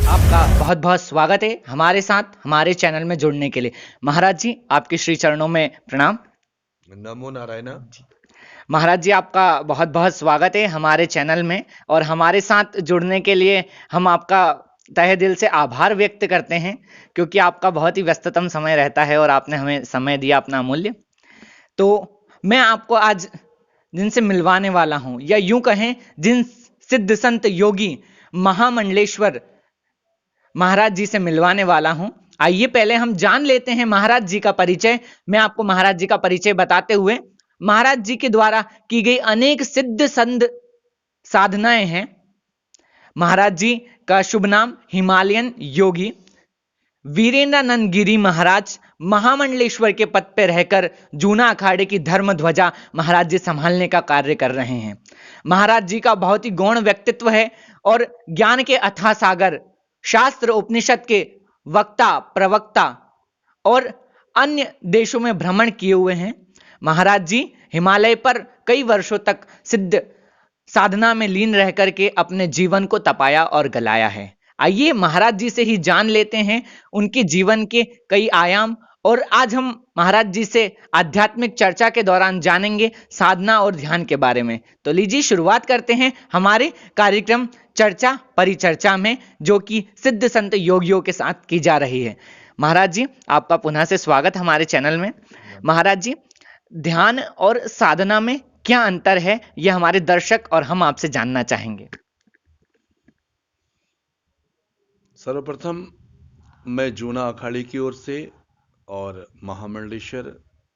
आपका बहुत बहुत स्वागत है हमारे साथ हमारे चैनल में जुड़ने के लिए। महाराज जी, आपके श्री चरणों में प्रणाम। नमो नारायण। महाराज जी, आपका बहुत बहुत स्वागत है हमारे चैनल में, और हमारे साथ जुड़ने के लिए हम आपका तहे दिल से आभार व्यक्त करते हैं, क्योंकि आपका बहुत ही व्यस्ततम समय रहता है और आपने हमें समय दिया अपना अमूल्य। तो मैं आपको आज जिनसे मिलवाने वाला हूं, या यूं कहें जिन सिद्ध संत योगी महामंडलेश्वर महाराज जी से मिलवाने वाला हूं। आइए पहले हम जान लेते हैं महाराज जी का परिचय। मैं आपको महाराज जी का परिचय बताते हुए, महाराज जी के द्वारा की गई अनेक सिद्ध संत साधनाएं हैं। महाराज जी का शुभ नाम हिमालयन योगी वीरेंद्रानंद गिरी महाराज महामंडलेश्वर के पद पर रहकर जूना अखाड़े की धर्म ध्वजा महाराज जी संभालने का कार्य कर रहे हैं। महाराज जी का बहुत ही गौण व्यक्तित्व है और ज्ञान के अथाह सागर, शास्त्र उपनिषद के वक्ता प्रवक्ता और अन्य देशों में भ्रमण किए हुए हैं। महाराज जी हिमालय पर कई वर्षों तक सिद्ध साधना में लीन रह करके अपने जीवन को तपाया और गलाया है। आइए महाराज जी से ही जान लेते हैं उनके जीवन के कई आयाम, और आज हम महाराज जी से आध्यात्मिक चर्चा के दौरान जानेंगे साधना और ध्यान के बारे में। तो लीजिए शुरुआत करते हैं हमारे कार्यक्रम चर्चा परिचर्चा में, जो कि सिद्ध संत योगियों के साथ की जा रही है। महाराज जी, आपका पुनः से स्वागत हमारे चैनल में। महाराज जी, ध्यान और साधना में क्या अंतर है, यह हमारे दर्शक और हम आपसे जानना चाहेंगे। सर्वप्रथम मैं जूना अखाड़े की ओर से और महामंडलेश्वर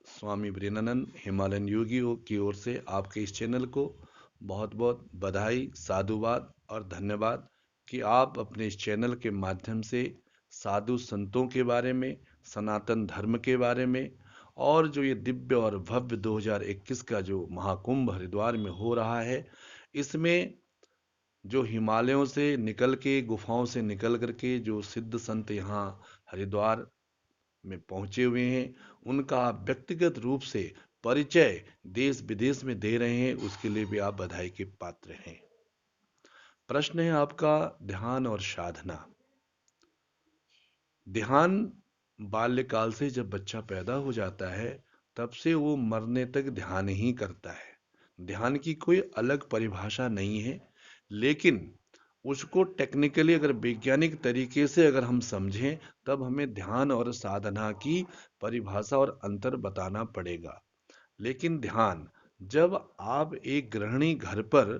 स्वामी वीरेंद्रानंद हिमालयन योगी की ओर से आपके इस चैनल को बहुत बहुत बधाई, साधुवाद और धन्यवाद कि आप अपने इस चैनल के माध्यम से साधु संतों के बारे में, सनातन धर्म के बारे में, और जो ये दिव्य और भव्य 2021 का जो महाकुंभ हरिद्वार में हो रहा है, इसमें जो हिमालयों से निकल के, गुफाओं से निकल करके जो सिद्ध संत यहाँ हरिद्वार में पहुंचे हुए हैं, उनका आप व्यक्तिगत रूप से परिचय देश विदेश में दे रहे हैं, उसके लिए भी आप बधाई के पात्र हैं। प्रश्न है आपका ध्यान और साधना। ध्यान बाल्यकाल से जब बच्चा पैदा हो जाता है तब से वो मरने तक ध्यान ही करता है। ध्यान की कोई अलग परिभाषा नहीं है, लेकिन उसको टेक्निकली अगर वैज्ञानिक तरीके से अगर हम समझें तब हमें ध्यान और साधना की परिभाषा और अंतर बताना पड़ेगा। लेकिन ध्यान, जब आप एक गृहिणी घर पर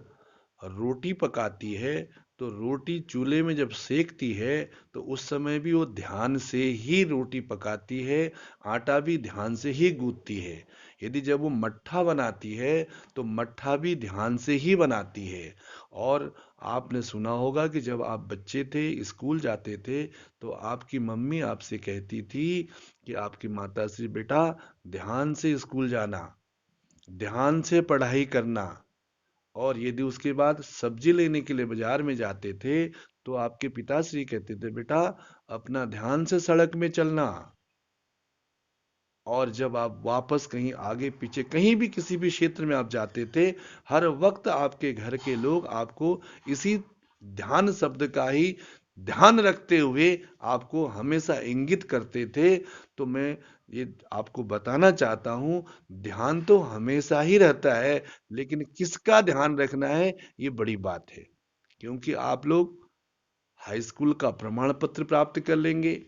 रोटी पकाती है तो रोटी चूल्हे में जब सेकती है तो उस समय भी वो ध्यान से ही रोटी पकाती है, आटा भी ध्यान से ही गूंथती है। यदि जब वो मट्ठा बनाती है तो मट्ठा भी ध्यान से ही बनाती है। और आपने सुना होगा कि जब आप बच्चे थे, स्कूल जाते थे, तो आपकी मम्मी आपसे कहती थी कि आपकी माताश्री, बेटा ध्यान से स्कूल जाना, ध्यान से पढ़ाई करना। और यदि उसके बाद सब्जी लेने के लिए बाजार में जाते थे तो आपके पिताश्री कहते थे, बेटा अपना ध्यान से सड़क में चलना। और जब आप वापस कहीं आगे पीछे कहीं भी किसी भी क्षेत्र में आप जाते थे, हर वक्त आपके घर के लोग आपको इसी ध्यान शब्द का ही ध्यान रखते हुए आपको हमेशा इंगित करते थे। तो मैं ये आपको बताना चाहता हूं, ध्यान तो हमेशा ही रहता है, लेकिन किसका ध्यान रखना है ये बड़ी बात है। क्योंकि आप लोग हाई स्कूल का प्रमाण पत्र प्राप्त कर लेंगे,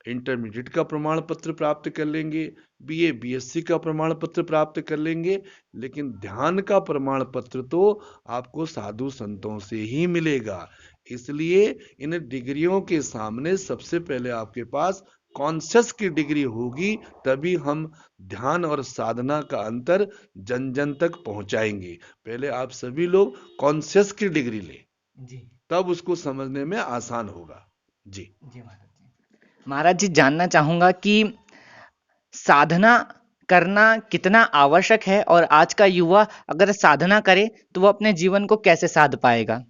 इंटरमीडिएट का प्रमाण पत्र प्राप्त कर लेंगे, बीए बीएससी का प्रमाण पत्र प्राप्त कर लेंगे, लेकिन ध्यान का प्रमाण पत्र तो आपको साधु संतों से ही मिलेगा। इसलिए इन डिग्रियों के सामने सबसे पहले आपके पास कॉन्शियस की डिग्री होगी, तभी हम ध्यान और साधना का अंतर जन जन तक पहुंचाएंगे। पहले आप सभी लोग कॉन्शियस की डिग्री लें, जी तब उसको समझने में आसान होगा। जी जी महाराज जी। महाराज जी, जानना चाहूंगा कि साधना करना कितना आवश्यक है, और आज का युवा अगर साधना करे तो वो अपने जीवन को कैसे साध पाएगा।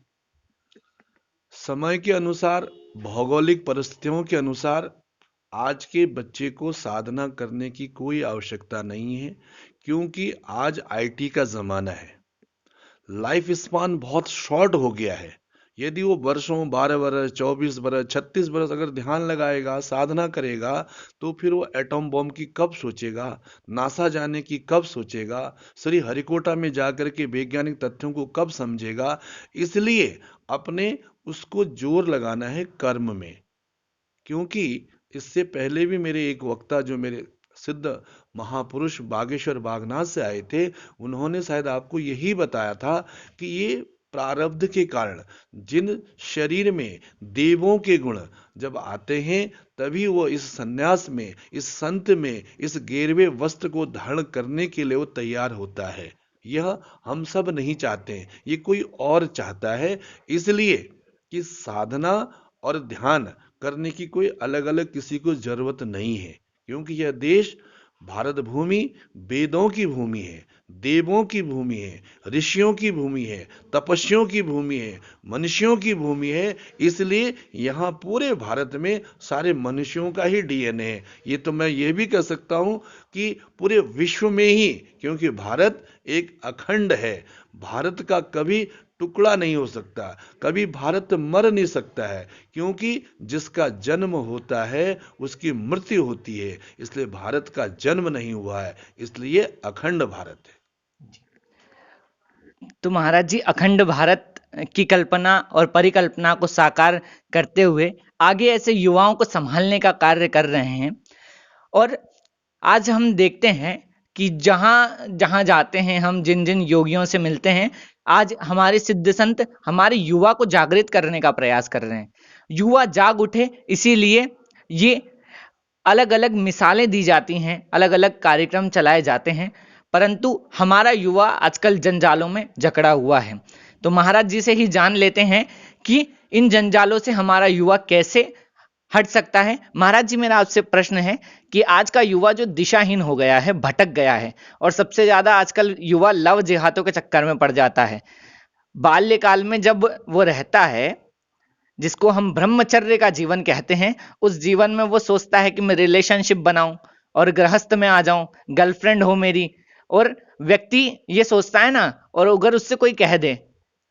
समय के अनुसार, भौगोलिक परिस्थितियों के अनुसार आज के बच्चे को साधना करने की कोई आवश्यकता नहीं है, क्योंकि आज आईटी का जमाना है। लाइफ स्पान बहुत शॉर्ट हो गया है। यदि वो वर्षों 12 वर्ष 24 वर्ष 36 वर्ष अगर ध्यान लगाएगा, साधना करेगा, तो फिर वो एटॉम बॉम्ब की कब सोचेगा, नासा जाने की कब सोचेगा, श्री हरिकोटा में जाकर के वैज्ञानिक तथ्यों को कब समझेगा। इसलिए अपने उसको जोर लगाना है कर्म में। क्योंकि इससे पहले भी मेरे एक वक्ता जो मेरे सिद्ध महापुरुष बागेश्वर बागनाथ से आए थे, उन्होंने शायद आपको यही बताया था कि ये प्रारब्ध के कारण जिन शरीर में देवों के गुण जब आते हैं, तभी वो इस सन्यास में, इस संत में, इस गेरवे वस्त्र को धारण करने के लिए वो तैयार होता है। यह हम सब नहीं चाहते हैं, ये कोई और चाहता है। इसलिए कि साधना और ध्यान करने की कोई अलग अलग किसी को जरूरत नहीं है। क्योंकि यह देश भारत भूमि वेदों की भूमि है, देवों की भूमि है, ऋषियों की भूमि है, तपस्वियों की भूमि है, मनुष्यों की भूमि है। इसलिए यहाँ पूरे भारत में सारे मनुष्यों का ही डीएनए है। ये तो मैं ये भी कह सकता हूँ कि पूरे विश्व में ही, क्योंकि भारत एक अखंड है। भारत का कभी टुकड़ा नहीं हो सकता, कभी भारत मर नहीं सकता है। क्योंकि जिसका जन्म होता है उसकी मृत्यु होती है। इसलिए भारत का जन्म नहीं हुआ है, इसलिए अखंड भारत है। तो महाराज जी, अखंड भारत की कल्पना और परिकल्पना को साकार करते हुए आगे ऐसे युवाओं को संभालने का कार्य कर रहे हैं। और आज हम देखते हैं कि जहां जहां जाते हैं, हम जिन जिन योगियों से मिलते हैं, आज हमारे सिद्ध संत हमारे युवा को जागृत करने का प्रयास कर रहे हैं। युवा जाग उठे, इसीलिए ये अलग अलग मिसालें दी जाती हैं, अलग अलग कार्यक्रम चलाए जाते हैं। परंतु हमारा युवा आजकल जंजालों में जकड़ा हुआ है। तो महाराज जी से ही जान लेते हैं कि इन जंजालों से हमारा युवा कैसे हट सकता है। महाराज जी, मेरा आपसे प्रश्न है कि आज का युवा जो दिशाहीन हो गया है, भटक गया है, और सबसे ज्यादा आजकल युवा लव जिहादों के चक्कर में पड़ जाता है। बाल्यकाल में जब वो रहता है, जिसको हम ब्रह्मचर्य का जीवन कहते हैं, उस जीवन में वो सोचता है कि मैं रिलेशनशिप बनाऊं और गृहस्थ में आ जाऊं, गर्लफ्रेंड हो मेरी। और व्यक्ति ये सोचता है ना, और अगर उससे कोई कह दे,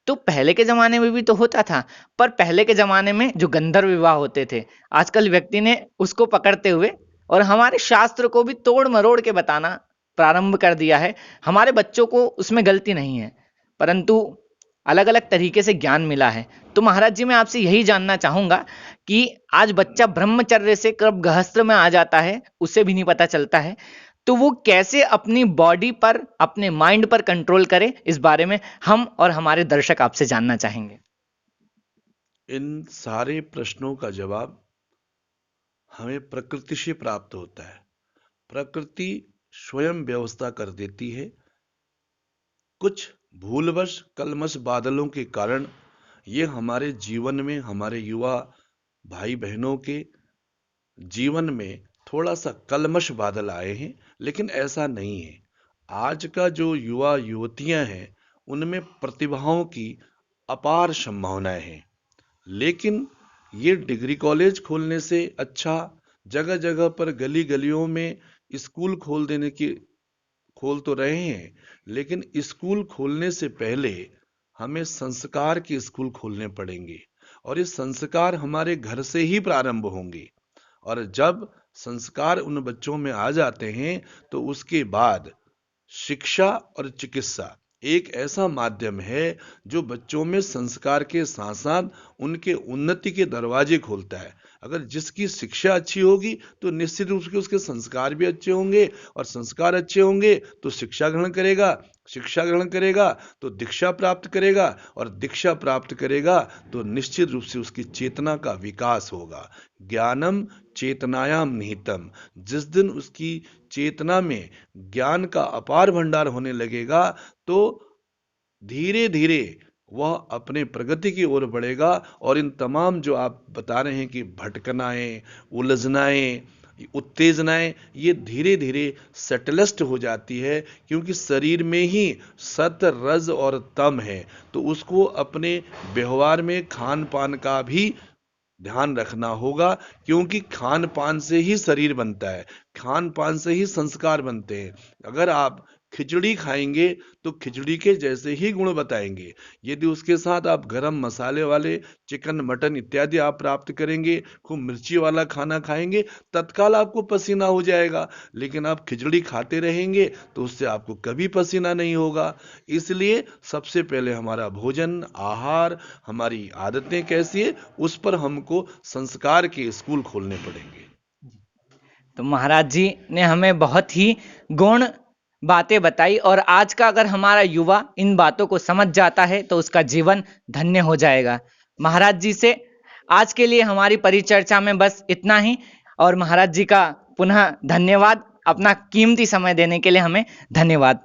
तो पहले के जमाने में भी तो होता था, पर पहले के जमाने में जो गंधर्व विवाह होते थे, आजकल व्यक्ति ने उसको पकड़ते हुए और हमारे शास्त्र को भी तोड़ मरोड़ के बताना प्रारंभ कर दिया है। हमारे बच्चों को उसमें गलती नहीं है, परंतु अलग अलग तरीके से ज्ञान मिला है। तो महाराज जी, मैं आपसे यही जानना चाहूंगा कि आज बच्चा ब्रह्मचर्य से कब गृहस्थ में आ जाता है उसे भी नहीं पता चलता है, तो वो कैसे अपनी बॉडी पर, अपने माइंड पर कंट्रोल करे, इस बारे में हम और हमारे दर्शक आपसे जानना चाहेंगे। इन सारे प्रश्नों का जवाब हमें प्रकृति से प्राप्त होता है। प्रकृति स्वयं व्यवस्था कर देती है। कुछ भूलवश कलमश बादलों के कारण ये हमारे जीवन में, हमारे युवा भाई बहनों के जीवन में थोड़ा सा कलमश बादल आए हैं, लेकिन ऐसा नहीं है। आज का जो युवा युवतियां हैं, उनमें प्रतिभाओं की अपार संभावनाएं हैं। लेकिन ये डिग्री कॉलेज खोलने से अच्छा, जगह जगह पर गली गलियों में स्कूल खोल तो रहे हैं, लेकिन स्कूल खोलने से पहले हमें संस्कार के स्कूल खोलने पड़ेंगे। और ये संस्कार हमारे घर से ही प्रारंभ होंगे। और जब संस्कार उन बच्चों में आ जाते हैं, तो उसके बाद शिक्षा और चिकित्सा एक ऐसा माध्यम है जो बच्चों में संस्कार के साथ साथ उनके उन्नति के दरवाजे खोलता है। अगर जिसकी शिक्षा अच्छी होगी तो निश्चित रूप से उसके संस्कार भी अच्छे होंगे, और संस्कार अच्छे होंगे तो शिक्षा ग्रहण करेगा, शिक्षा ग्रहण करेगा तो दीक्षा प्राप्त करेगा, और दीक्षा प्राप्त करेगा तो निश्चित रूप से उसकी चेतना का विकास होगा। ज्ञानम चेतनायाम निहितम। जिस दिन उसकी चेतना में ज्ञान का अपार भंडार होने लगेगा, तो धीरे धीरे वह अपने प्रगति की ओर बढ़ेगा। और इन तमाम जो आप बता रहे हैं कि भटकनाएं, उलझनाएं, उत्तेजनाएं, ये धीरे धीरे सेटलस्ट हो जाती है। क्योंकि शरीर में ही सत, रज और तम है, तो उसको अपने व्यवहार में खान पान का भी ध्यान रखना होगा। क्योंकि खान पान से ही शरीर बनता है, खान पान से ही संस्कार बनते हैं। अगर आप खिचड़ी खाएंगे तो खिचड़ी के जैसे ही गुण बताएंगे। यदि उसके साथ आप गरम मसाले वाले चिकन मटन इत्यादि आप प्राप्त करेंगे, खूब मिर्ची वाला खाना खाएंगे, तत्काल आपको पसीना हो जाएगा। लेकिन आप खिचड़ी खाते रहेंगे तो उससे आपको कभी पसीना नहीं होगा। इसलिए सबसे पहले हमारा भोजन, आहार, हमारी आदतें कैसी है, उस पर हमको संस्कार के स्कूल खोलने पड़ेंगे। तो महाराज जी ने हमें बहुत ही गौण बातें बताई, और आज का अगर हमारा युवा इन बातों को समझ जाता है तो उसका जीवन धन्य हो जाएगा। महाराज जी से आज के लिए हमारी परिचर्चा में बस इतना ही, और महाराज जी का पुनः धन्यवाद, अपना कीमती समय देने के लिए हमें धन्यवाद।